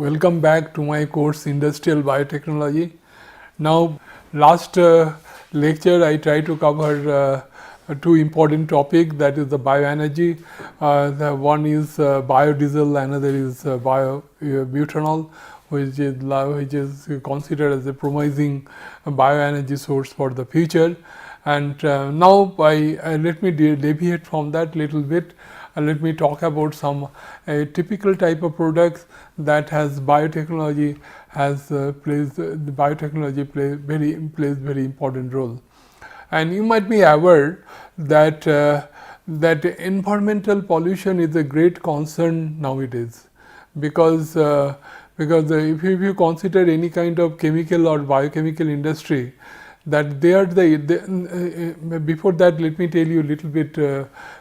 Welcome back to my course Industrial Biotechnology. Now, last lecture I tried to cover two important topics, that is the bioenergy. The one is biodiesel, another is biobutanol, which is considered as a promising bioenergy source for the future. And now let me deviate from that little bit. Let me talk about some typical type of products that has biotechnology plays very important role. And you might be aware that that environmental pollution is a great concern nowadays, because if you consider any kind of chemical or biochemical industry, that they are before that, let me tell you a little bit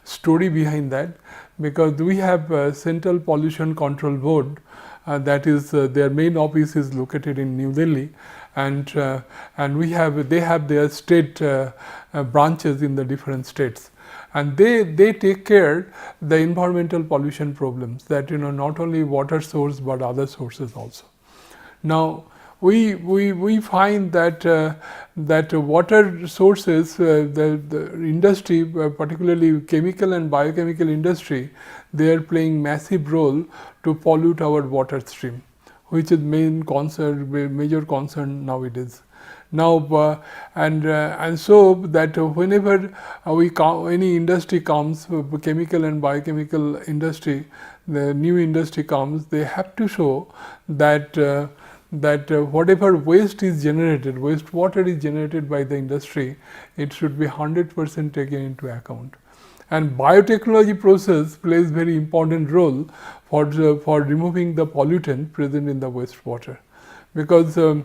story behind that, because we have Central Pollution Control Board, that is their main office is located in New Delhi, and they have their state branches in the different states, and they take care the environmental pollution problems, that not only water source but other sources also. Now, we find that that water sources, the industry, particularly chemical and biochemical industry, they are playing massive role to pollute our water stream, which is major concern nowadays. Now, and so that whenever any industry comes, chemical and biochemical industry, the new industry comes, they have to show that whatever waste is generated, wastewater is generated by the industry, it should be 100% taken into account. And biotechnology process plays very important role for removing the pollutant present in the wastewater, because I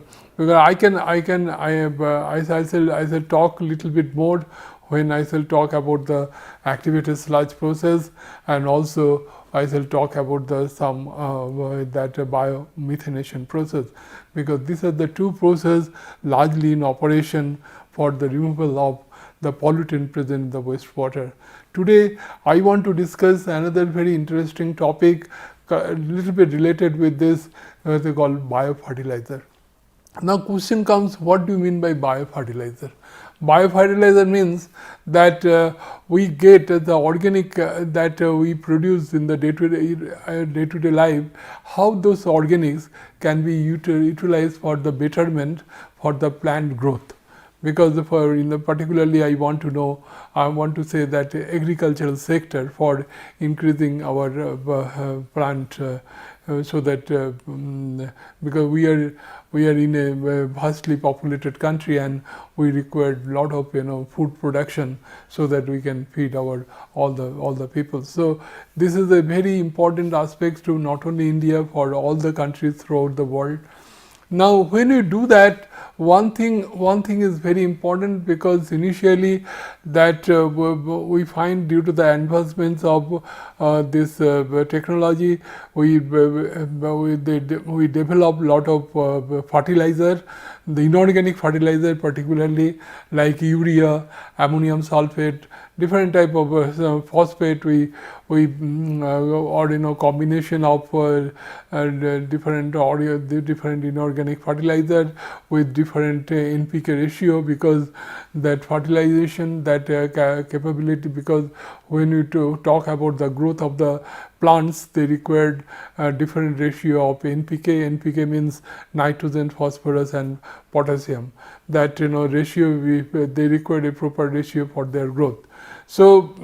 shall talk a little bit more when I shall talk about the activated sludge process, and also I shall talk about the biomethanation process, because these are the two processes largely in operation for the removal of the pollutant present in the wastewater. Today I want to discuss another very interesting topic, a little bit related with this, they call biofertilizer. Now question comes, what do you mean by biofertilizer? Biofertilizer means that we get the organic that we produce in the day-to-day life, how those organics can be utilized for the betterment for the plant growth. Because particularly I want to say that agricultural sector for increasing our plant, so that because we are in a vastly populated country, and we require a lot of food production, so that we can feed all the people. So this is a very important aspect to not only India, for all the countries throughout the world. Now, when you do that, one thing is very important, because initially that we find, due to the advancements of this technology, we develop lot of fertilizer, the inorganic fertilizer, particularly like urea, ammonium sulfate, different type of phosphate, or combination of different inorganic fertilizer with different NPK ratio, because that fertilization, that capability, because when you talk about the growth of the plants, they required a different ratio of NPK. NPK means nitrogen, phosphorus and potassium. That ratio, they required a proper ratio for their growth. So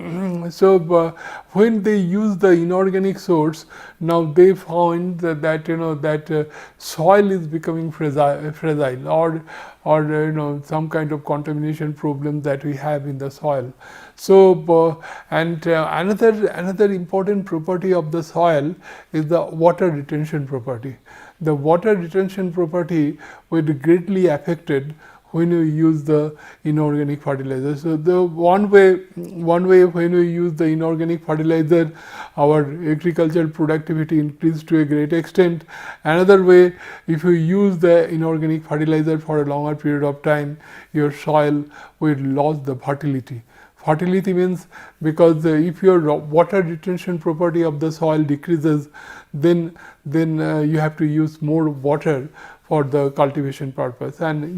when they use the inorganic source, now they found that soil is becoming fragile, or some kind of contamination problem that we have in the soil. So another important property of the soil is the water retention property. The water retention property will be greatly affected when you use the inorganic fertilizer. So the one way when we use the inorganic fertilizer, our agricultural productivity increased to a great extent. Another way, if you use the inorganic fertilizer for a longer period of time, your soil will lose the fertility. Fertility means because if your water retention property of the soil decreases, then you have to use more water for the cultivation purpose. And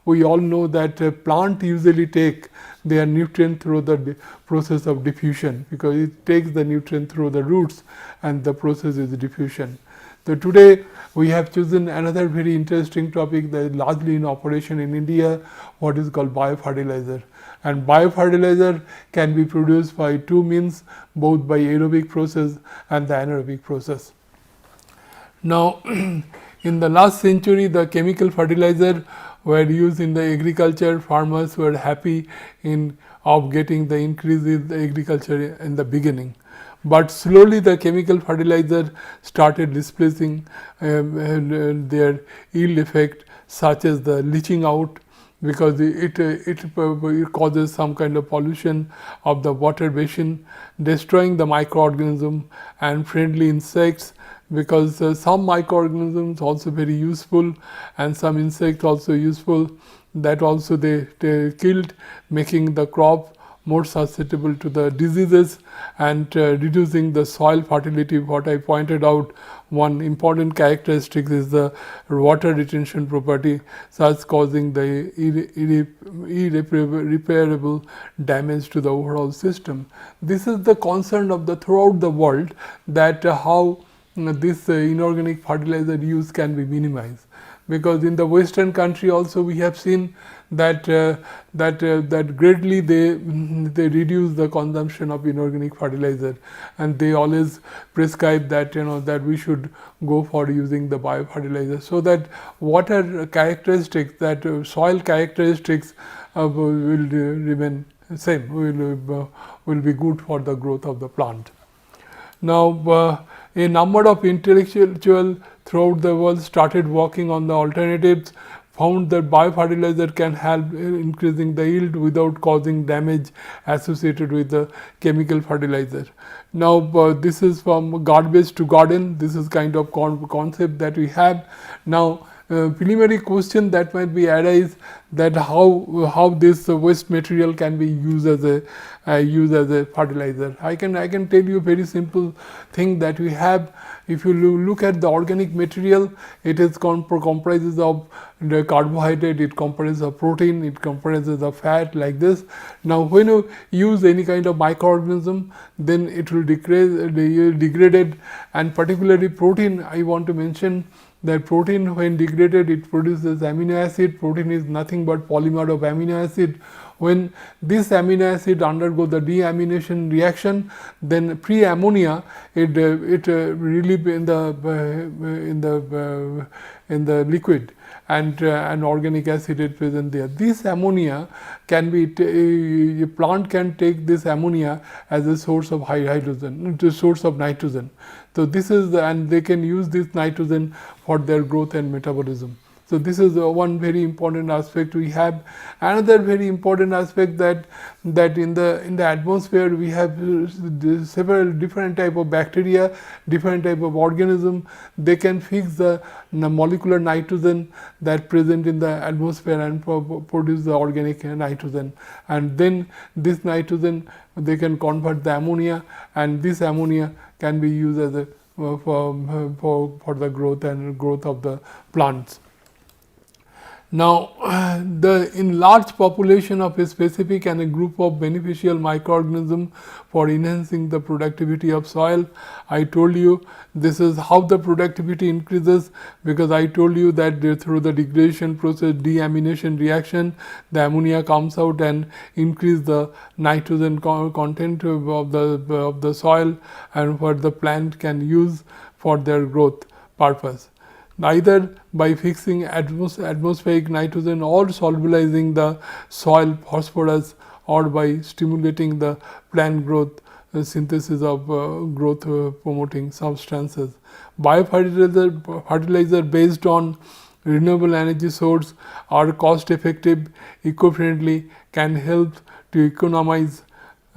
we all know that plant usually take their nutrient through the process of diffusion, because it takes the nutrient through the roots, and the process is diffusion. So today we have chosen another very interesting topic that is largely in operation in India, what is called biofertilizer. And biofertilizer can be produced by two means, both by aerobic process and the anaerobic process. Now, in the last century, the chemical fertilizer were used in the agriculture. Farmers were happy of getting the increase in the agriculture in the beginning. But slowly the chemical fertilizer started displacing their yield effect, such as the leaching out, because it causes some kind of pollution of the water basin, destroying the microorganism and friendly insects, because some microorganisms also very useful and some insects also useful, that also they killed, making the crop more susceptible to the diseases and reducing the soil fertility. What I pointed out, one important characteristic is the water retention property, thus causing the irreparable damage to the overall system. This is the concern of throughout the world, that how this inorganic fertilizer use can be minimized. Because in the Western country also we have seen that greatly they reduce the consumption of inorganic fertilizer, and they always prescribe that that we should go for using the biofertilizer, so that water characteristics, that soil characteristics will remain same, will be good for the growth of the plant. Now, a number of intellectuals throughout the world started working on the alternatives, found that biofertilizer can help increasing the yield without causing damage associated with the chemical fertilizer. Now, this is from garbage to garden. This is kind of concept that we have. Now, preliminary question that might be arise, that how this waste material can be used as a fertilizer. I can tell you a very simple thing that we have. If you look at the organic material, it is comprises of the carbohydrate, it comprises of protein, it comprises of fat, like this. Now, when you use any kind of microorganism, then it will degraded, and particularly protein, I want to mention that protein, when degraded, it produces amino acid. Protein is nothing but polymer of amino acid. When this amino acid undergo the deamination reaction, then pre-ammonia it relieve in the liquid, and an organic acid is present there. This ammonia can be a plant can take this ammonia as a source of hydrogen, the source of nitrogen. So this is and they can use this nitrogen for their growth and metabolism. So this is one very important aspect we have. Another very important aspect that in the atmosphere we have several different type of bacteria, different type of organism. They can fix the molecular nitrogen that present in the atmosphere and produce the organic nitrogen. And then this nitrogen they can convert the ammonia, and this ammonia can be used as a for the growth of the plants. Now, in large population of a specific and a group of beneficial microorganisms for enhancing the productivity of soil, I told you this is how the productivity increases, because I told you that through the degradation process, deamination reaction, the ammonia comes out and increase the nitrogen content of the soil, and what the plant can use for their growth purpose. Either by fixing atmospheric nitrogen or solubilizing the soil phosphorus, or by stimulating the plant growth synthesis of growth promoting substances. Biofertilizer based on renewable energy source are cost effective, eco-friendly, can help to economize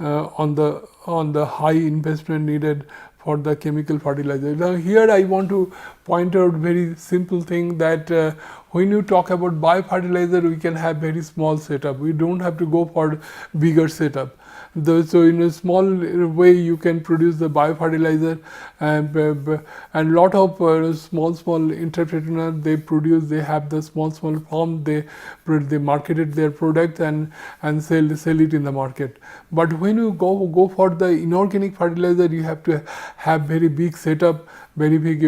on the high investment needed for the chemical fertilizer. Now here I want to point out very simple thing that when you talk about biofertilizer, we can have very small setup. We don't have to go for bigger setup. So in a small way you can produce the biofertilizer, and lot of small entrepreneurs, they have the small farm, they marketed their product and sell it in the market. But when you go for the inorganic fertilizer, you have to have very big setup, very big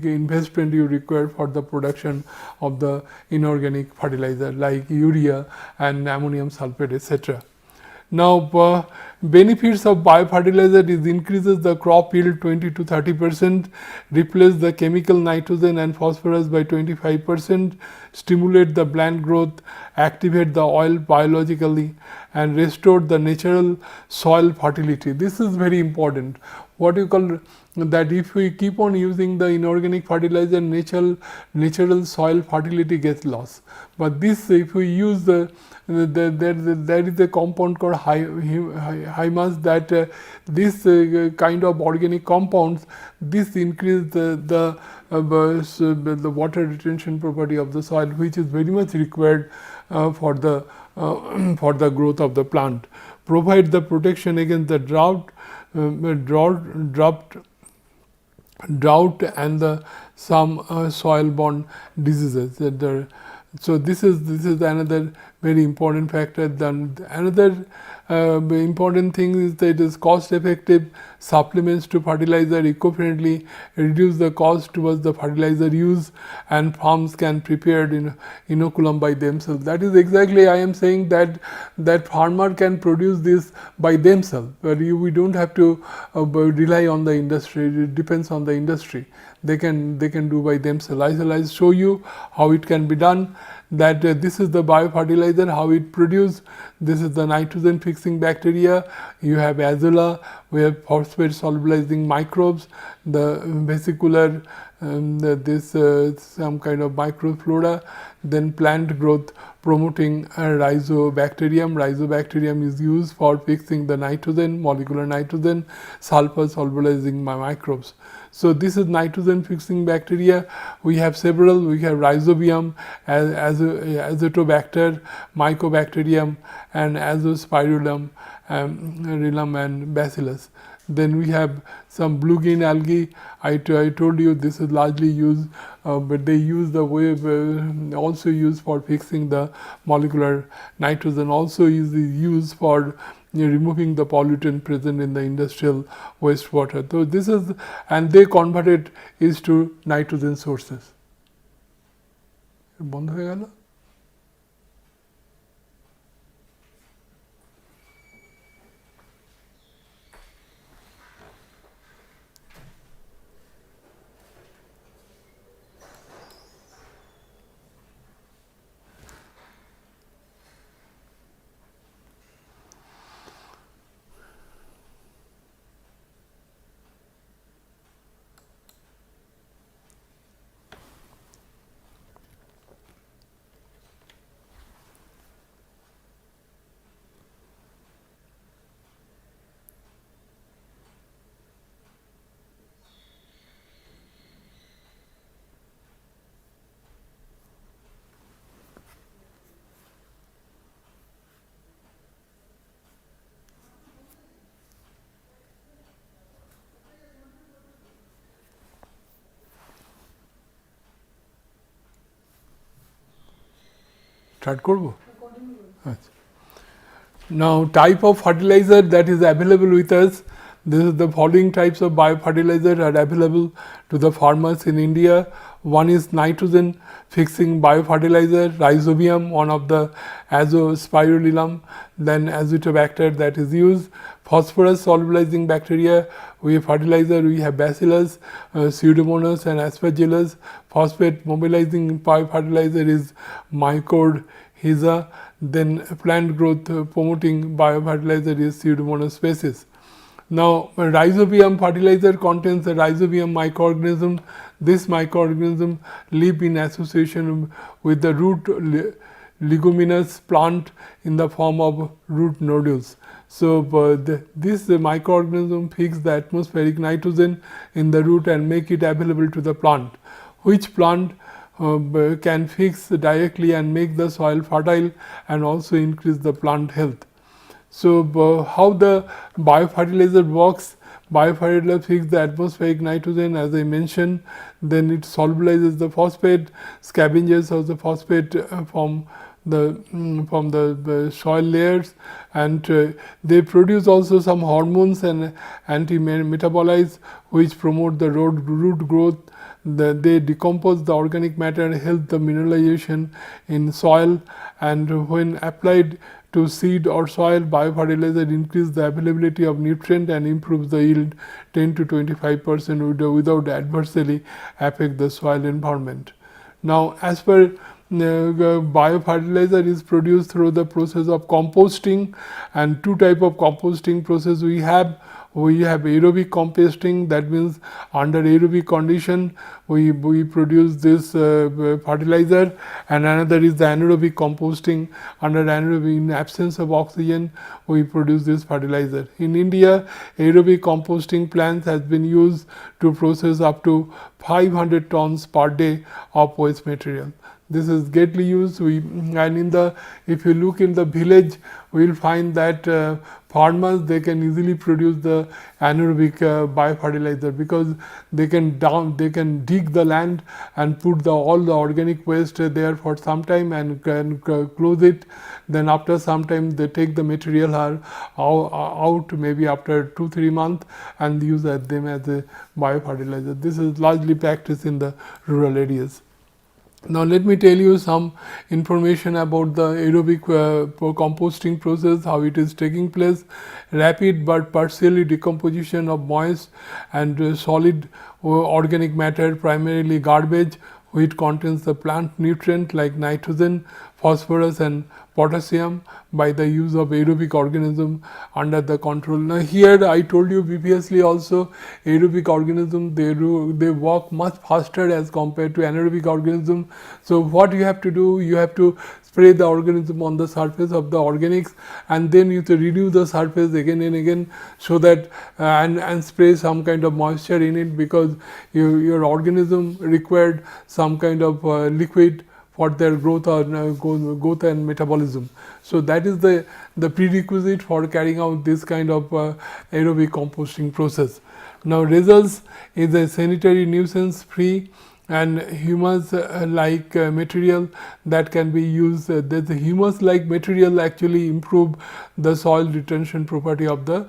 investment you require for the production of the inorganic fertilizer like urea and ammonium sulfate, etc. Now, benefits of biofertilizer is increases the crop yield 20 to 30%, replace the chemical nitrogen and phosphorus by 25%, stimulate the plant growth, activate the oil biologically, and restore the natural soil fertility. This is very important. What you call that if we keep on using the inorganic fertilizer, natural soil fertility gets lost. But this, if we use there is a compound called humus that this kind of organic compounds, this increase the water retention property of the soil, which is very much required for the growth of the plant. Provide the protection against the drought and the some soil-borne diseases. So this is another very important factor. Then another important thing is that it is cost effective. Supplements to fertilizer eco-friendly, reduce the cost towards the fertilizer use, and farms can prepare inoculum by themselves. That is exactly I am saying that farmer can produce this by themselves, but we don't have to rely on the industry. It depends on the industry. They can do by themselves. I'll show you how it can be done. That this is the biofertilizer, how it produced. This is the nitrogen fixing bacteria. You have azolla, we have phosphate solubilizing microbes, the vesicular, some kind of microflora, then plant growth promoting rhizobacterium. Rhizobacterium is used for fixing the nitrogen, molecular nitrogen, sulfur solubilizing microbes. So this is nitrogen fixing bacteria. We have several. We have rhizobium, azotobacter, mycobacterium, and azospirillum, and bacillus. Then we have some blue green algae. I told you this is largely used, but they use the way also used for fixing the molecular nitrogen. Also is used for removing the pollutant present in the industrial wastewater. So this is, and they convert it is to nitrogen sources. বন্ধ হয়ে গেল? Start করবো? Now type of fertilizer that is available with us. This is the following types of biofertilizer are available to the farmers in India. One is nitrogen fixing biofertilizer, rhizobium, one of the azospirillum, then azotobacter that is used. Phosphorus solubilizing bacteria, we have fertilizer, we have bacillus, pseudomonas and aspergillus. Phosphate mobilizing biofertilizer is mycorrhiza. Then plant growth promoting biofertilizer is pseudomonas species. Now rhizobium fertilizer contains the rhizobium microorganism. This microorganism live in association with the root leguminous plant in the form of root nodules. So, this microorganism fix the atmospheric nitrogen in the root and make it available to the plant, which plant can fix directly and make the soil fertile and also increase the plant health. So, how the biofertilizer works? Biofertilizer fixes the atmospheric nitrogen, as I mentioned, then it solubilizes the phosphate, scavenges of the phosphate from the soil layers, and they produce also some hormones and anti-metabolites which promote the root growth. They decompose the organic matter and help the mineralization in soil, and when applied to seed or soil, biofertilizer increase the availability of nutrient and improves the yield 10 to 25% without adversely affect the soil environment. Now, as per biofertilizer is produced through the process of composting, and two type of composting process we have. We have aerobic composting, that means under aerobic condition we produce this fertilizer, and another is the anaerobic composting. Under anaerobic, in absence of oxygen, we produce this fertilizer. In India, aerobic composting plants has been used to process up to 500 tons per day of waste material. This is greatly used. And if you look in the village, we will find that farmers, they can easily produce the anaerobic biofertilizer, because they can dig the land and put all the organic waste there for some time and can close it. Then after some time they take the material out, maybe after 2-3 months, and use them as a biofertilizer. This is largely practiced in the rural areas. Now, let me tell you some information about the aerobic composting process, how it is taking place. Rapid but partially decomposition of moist and solid organic matter, primarily garbage, which contains the plant nutrient like nitrogen, phosphorus and potassium, by the use of aerobic organism under the control. Now, here I told you previously also, aerobic organism, they work much faster as compared to anaerobic organism. So, what you have to do, you have to spray the organism on the surface of the organics, and then you have to renew the surface again and again, so that and spray some kind of moisture in it, because your organism required some kind of liquid for their growth and metabolism. So, that is the prerequisite for carrying out this kind of aerobic composting process. Now, results is a sanitary nuisance free and humus like material that can be used. The humus like material actually improve the soil retention property of the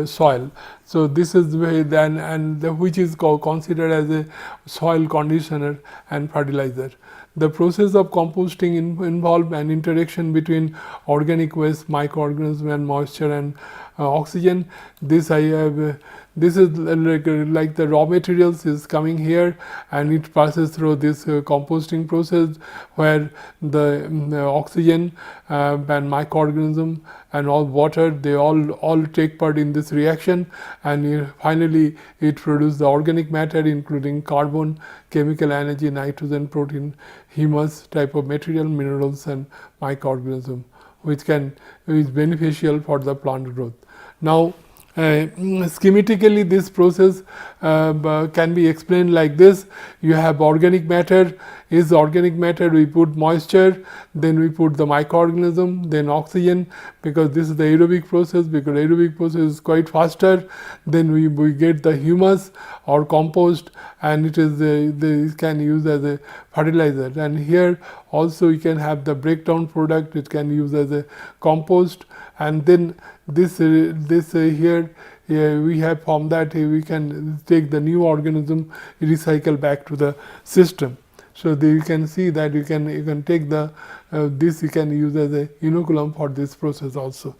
soil. So, this is which is considered as a soil conditioner and fertilizer. The process of composting involves an interaction between organic waste, microorganisms and moisture and oxygen. This is like the raw materials is coming here, and it passes through this composting process, where the oxygen and microorganism and all water, they all take part in this reaction, and finally it produces the organic matter, including carbon, chemical energy, nitrogen, protein, humus type of material, minerals and microorganism, which is beneficial for the plant growth. Now, schematically this process can be explained like this. You have organic matter. Is organic matter, we put moisture, then we put the microorganism, then oxygen, because this is the aerobic process, because aerobic process is quite faster. Then we get the humus or compost, and it is they can use as a fertilizer. And here also you can have the breakdown product, it can use as a compost, and then this here we have from that we can take the new organism, recycle back to the system. So, you can see that you can take the this you can use as a inoculum for this process also.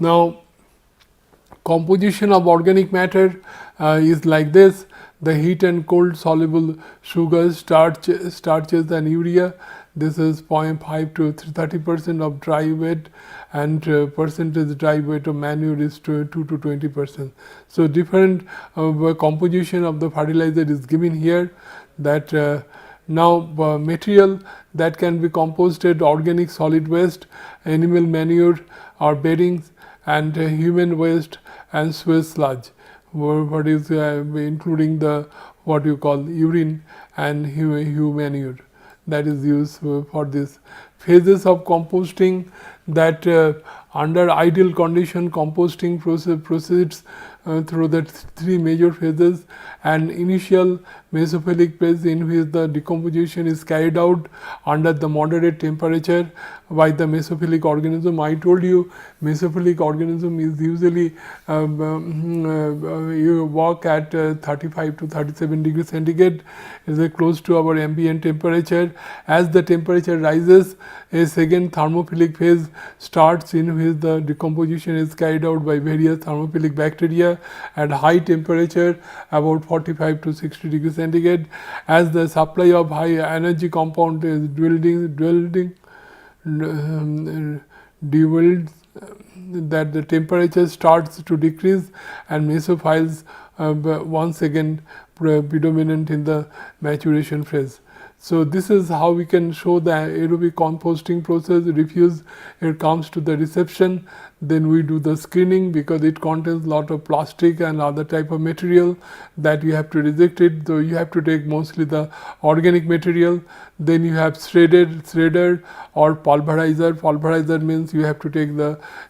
Now, composition of organic matter is like this. The heat and cold soluble sugars, starches and urea. This is 0.5 to 30% of dry weight, and percentage dry weight of manure is 2 to 20%. So, different composition of the fertilizer is given here, that Now, material that can be composted: organic solid waste, animal manure or beddings, and human waste and sewage sludge. What is including the what you call urine and human manure that is used for this. Phases of composting: that under ideal condition composting proceeds through the three major phases: an initial mesophilic phase in which the decomposition is carried out under the moderate temperature by the mesophilic organism. I told you mesophilic organism is usually you work at 35 to 37 degrees centigrade, is close to our ambient temperature. As the temperature rises, a second thermophilic phase starts in which the decomposition is carried out by various thermophilic bacteria at high temperature, about 45 to 60 degrees centigrade. As the supply of high energy compound is dwindling, that the temperature starts to decrease and mesophiles once again predominant in the maturation phase. So, this is how we can show the aerobic composting process. Refuse, it comes to the reception, then we do the screening because it contains lot of plastic and other type of material that you have to reject it. So, you have to take mostly the organic material. Then you have shredder or pulverizer. Pulverizer means you have to take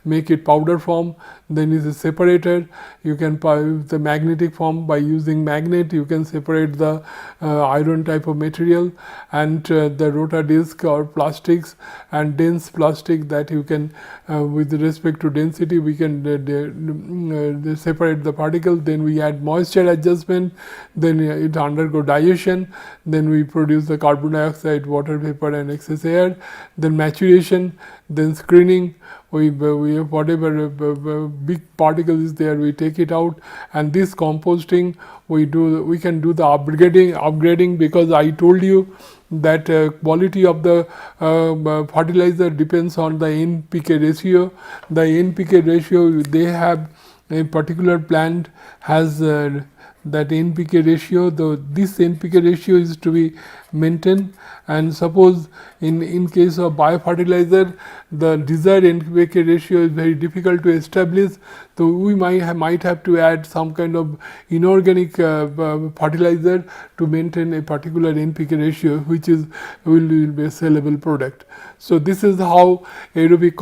make it powder form. Then is a separator. You can the magnetic form, by using magnet you can separate the iron type of material, and the rotor disc or plastics and dense plastic that you can with respect to density we can separate the particle. Then we add moisture adjustment, then it undergo dilution, then we produce the carbon dioxide, water vapor and excess air, then maturation, then screening. We whatever big particle is there, we take it out, and this composting we can do the upgrading because I told you that quality of the fertilizer depends on the NPK ratio. The NPK ratio, they have a particular plant has that NPK ratio, this NPK ratio is to be maintained, and suppose in case of biofertilizer the desired NPK ratio is very difficult to establish, so we might have to add some kind of inorganic fertilizer to maintain a particular NPK ratio, which will be a sellable product. So, this is how aerobic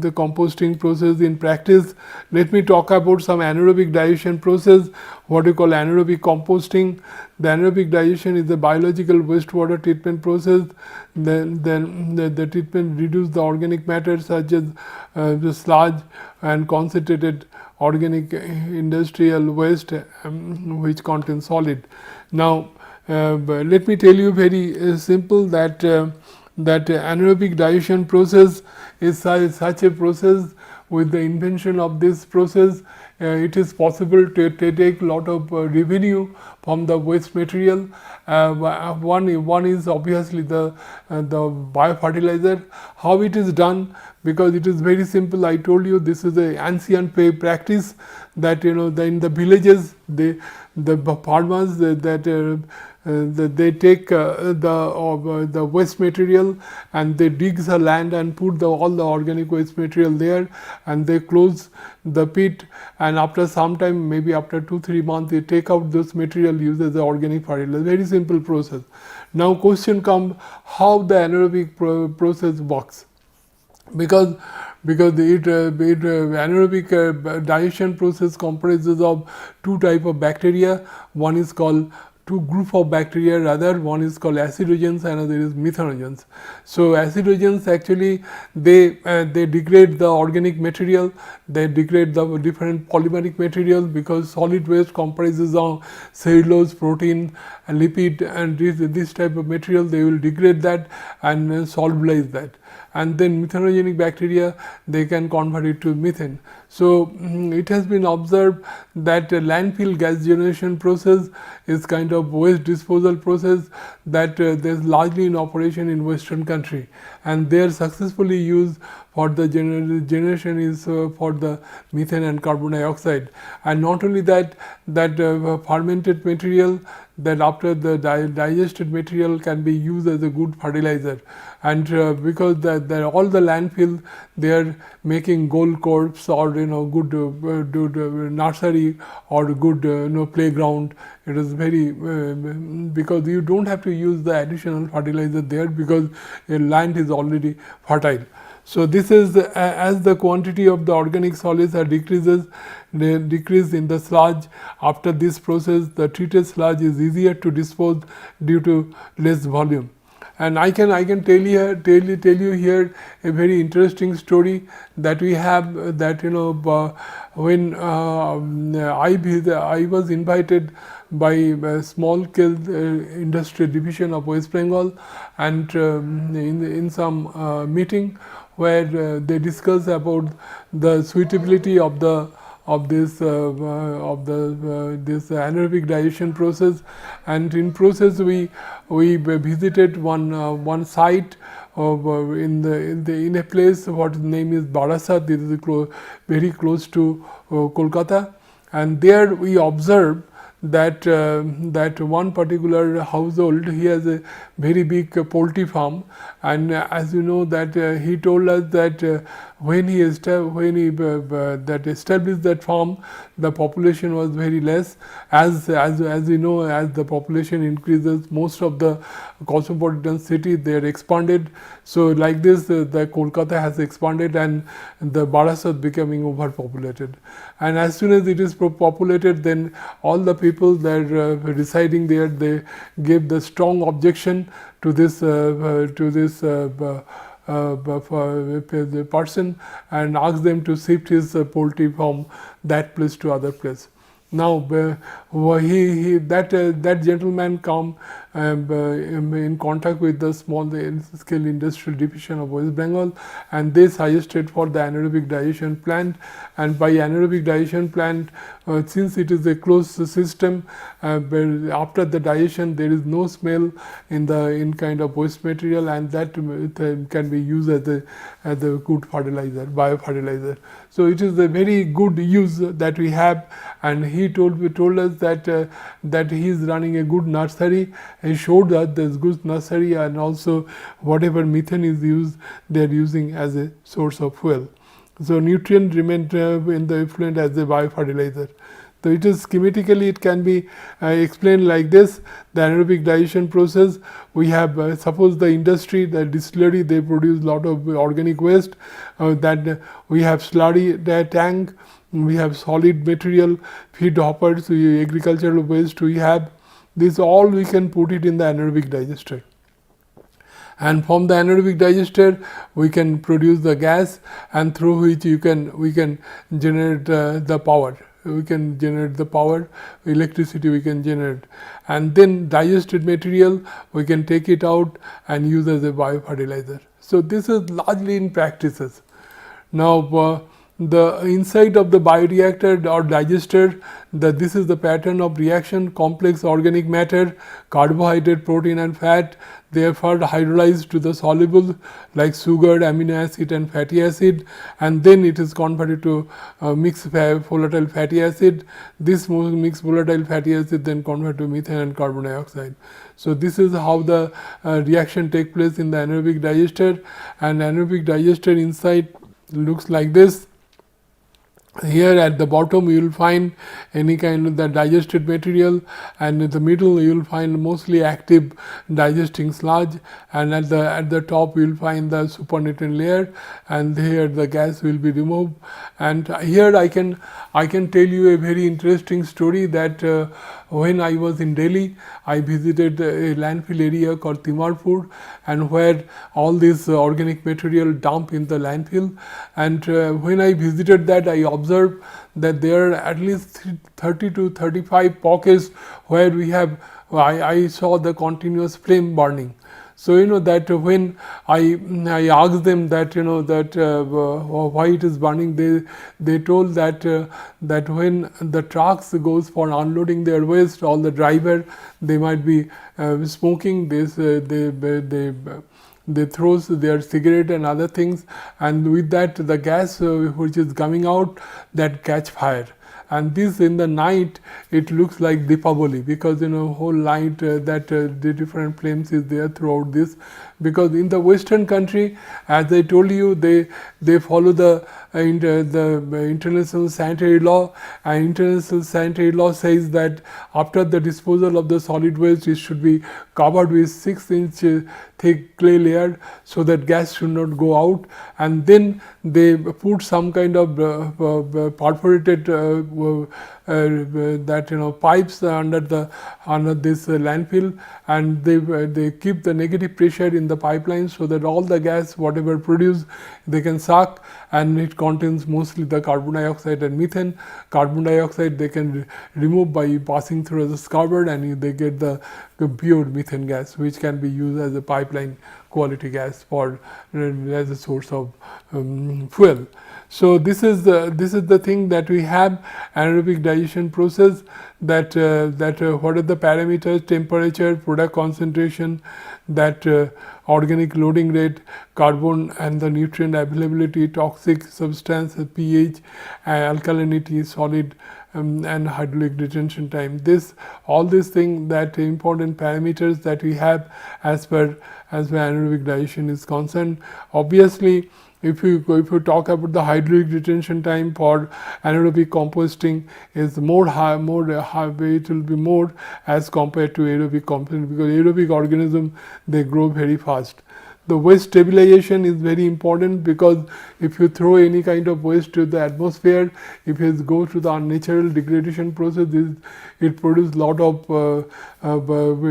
the composting process in practice. Let me talk about some anaerobic digestion process, what we call anaerobic composting. The anaerobic digestion is the biological wastewater treatment process. Then the treatment reduces the organic matter such as the sludge and concentrated organic industrial waste which contains solid. Now, let me tell you very simple that that anaerobic digestion process is such a process. With the invention of this process, it is possible to take lot of revenue from the waste material. One is obviously the biofertilizer. How it is done? Because it is very simple. I told you this is a ancient practice that in the villages the farmers they take the waste material and they dig the land and put all the organic waste material there, and they close the pit, and after some time, maybe after 2-3 months, they take out this material, use as the organic fertilizer. Very simple process. Now question comes, how the anaerobic process works? Because anaerobic digestion process comprises of two type of bacteria. One is called two group of bacteria rather, one is called acidogens, another is methanogens. So acidogens actually they degrade the organic material, they degrade the different polymeric material, because solid waste comprises of cellulose, protein, and lipid, and this type of material they will degrade that and solubilize that. And then methanogenic bacteria, they can convert it to methane. So it has been observed that landfill gas generation process is kind of waste disposal process that there is largely in operation in Western country, and they are successfully used for the generation is for the methane and carbon dioxide. And not only that, fermented material, that after the digested material can be used as a good fertilizer. And because all the landfill, they are making gold corps or good nursery or good playground. It is very because you don't have to use the additional fertilizer there, because your land is already fertile. So this is as the quantity of the organic solids are decreases, they decrease in the sludge. After this process, the treated sludge is easier to dispose due to less volume. And I can tell you here a very interesting story that we have, that when I was invited by a small scale industry division of West Bengal, and in some meeting where they discuss about the suitability of this anaerobic digestion process. And in process we visited one site of in a place what name is Barasat. This is very close to Kolkata, and there we observed that one particular household, he has a very big poultry farm. And as you know that he told us that when he established that farm, the population was very less. As you know, as the population increases, most of the cosmopolitan city, they are expanded. So like this, the Kolkata has expanded and the Barasat becoming overpopulated. And as soon as it is populated, then all the people that are residing there, they gave the strong objection to this person, and asked them to shift his poultry from that place to other place. Now that gentleman come in contact with the small scale industrial division of West Bengal, and they suggested for the anaerobic digestion plant. And by anaerobic digestion plant, since it is a closed system, after the digestion there is no smell in kind of waste material, and that can be used as a good fertilizer, biofertilizer. So it is a very good use that we have. And he told us that he is running a good nursery. He showed us this good nursery, and also whatever methane is used, they are using as a source of fuel. So nutrient remain in the effluent as a biofertilizer. So it is schematically, it can be explained like this. The anaerobic digestion process, we have suppose the industry, the distillery, they produce lot of organic waste, that we have slurry tank, we have solid material, feed hoppers, agricultural waste we have. This all we can put it in the anaerobic digester. And from the anaerobic digester we can produce the gas, and through which we can generate the power. We can generate the power, electricity we can generate. And then digested material, we can take it out and use as a biofertilizer. So this is largely in practices. Now the inside of the bioreactor or digester, this is the pattern of reaction. Complex organic matter, carbohydrate, protein and fat, they are first hydrolyzed to the soluble like sugar, amino acid and fatty acid, and then it is converted to mixed volatile fatty acid. This mixed volatile fatty acid then converted to methane and carbon dioxide. So this is how the reaction takes place in the anaerobic digester. And anaerobic digester inside looks like this. Here at the bottom you will find any kind of the digested material, and in the middle you will find mostly active digesting sludge, and at the top you will find the supernatant layer, and here the gas will be removed. And here I can tell you a very interesting story that when I was in Delhi, I visited a landfill area called Timarpur, and where all this organic material dump in the landfill. And when I visited that, I observed that there are at least 30 to 35 pockets where we have, I saw the continuous flame burning. So that when I asked them that why it is burning, they told that when the trucks goes for unloading their waste, all the driver, they might be smoking this, they throw their cigarette and other things, and with that the gas which is coming out, that catch fire. And this in the night it looks like Deepavali, because whole light that the different flames is there throughout this. Because in the western country, as I told you, they follow the international sanitary law, and international sanitary law says that after the disposal of the solid waste, it should be covered with 6-inch thick clay layer, so that gas should not go out. And then they put some kind of perforated that pipes under this landfill, and they keep the negative pressure in the pipeline, so that all the gas whatever produced they can suck, and it contains mostly the carbon dioxide and methane. Carbon dioxide they can remove by passing through the scrubber, and they get the pure methane gas, which can be used as a pipeline quality gas for as a source of fuel. So this is the thing that we have, anaerobic digestion process, that what are the parameters: temperature, product concentration, that organic loading rate, carbon and the nutrient availability, toxic substance, pH, alkalinity, solid, and hydraulic retention time. All these things, that important parameters that we have as per anaerobic digestion is concerned. Obviously, if you talk about the hydraulic retention time for anaerobic composting is more high, it will be more as compared to aerobic composting, because aerobic organism they grow very fast. The waste stabilization is very important, because if you throw any kind of waste to the atmosphere, if it goes to the unnatural degradation process, it produces lot of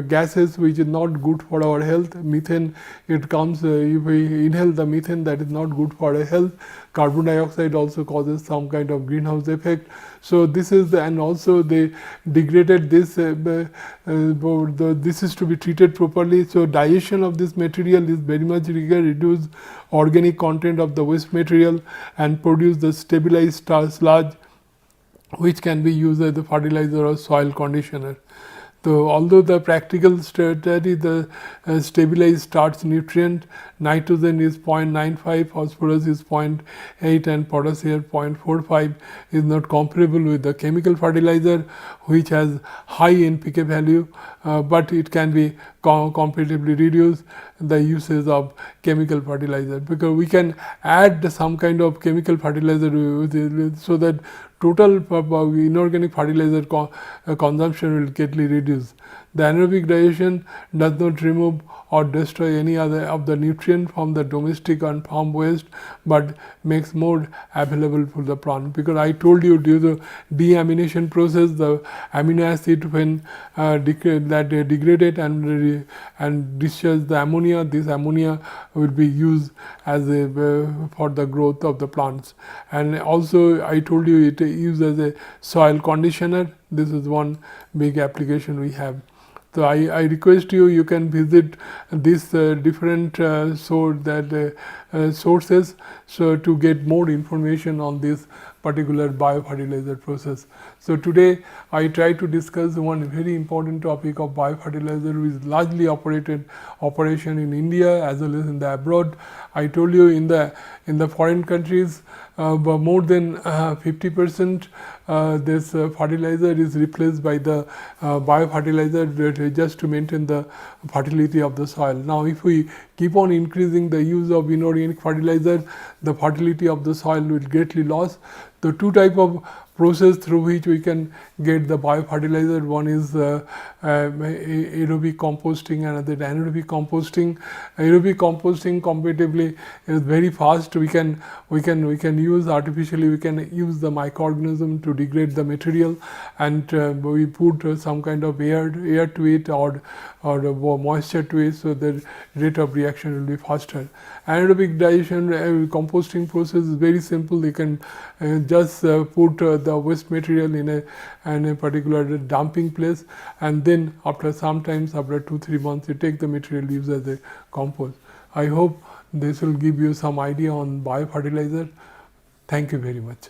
gases which is not good for our health. Methane, it comes, if we inhale the methane, that is not good for our health. Carbon dioxide also causes some kind of greenhouse effect. So this is and also they degraded this, this is to be treated properly. So digestion of this material is very much reduce organic content of the waste material and produce the stabilized sludge, which can be used as a fertilizer or soil conditioner. So although the practical study, the stabilized starch nutrient, nitrogen is 0.95, phosphorus is 0.8, and potassium 0.45 is not comparable with the chemical fertilizer, which has high NPK value, but it can be comparatively reduce the uses of chemical fertilizer, because we can add some kind of chemical fertilizer so that total inorganic fertilizer consumption will greatly reduce. The anaerobic digestion does not remove or destroy any other of the nutrient from the domestic and farm waste, but makes more available for the plant. Because I told you, due to deamination process, the amino acid when degraded and discharge the ammonia, this ammonia will be used as a for the growth of the plants. And also I told you it is used as a soil conditioner. This is one big application we have. So I request you can visit these different sources, so to get more information on this particular biofertilizer process. So today I try to discuss one very important topic of biofertilizer, which is largely operation in India as well as in the abroad. I told you in the foreign countries, more than 50% this fertilizer is replaced by the biofertilizer just to maintain the fertility of the soil. Now if we keep on increasing the use of inorganic fertilizer, the fertility of the soil will greatly loss. The two type of process through which we can get the biofertilizer, one is aerobic composting and another anaerobic composting. Aerobic composting comparatively is very fast. We can use artificially, we can use the microorganism to degrade the material, and we put some kind of air to it or moisture to it, so the rate of reaction will be faster. Anaerobic digestion composting process is very simple. You can just put the waste material in a particular dumping place, and then after sometimes after 2-3 months you take the material, use as a compost. I hope this will give you some idea on biofertilizer. Thank you very much.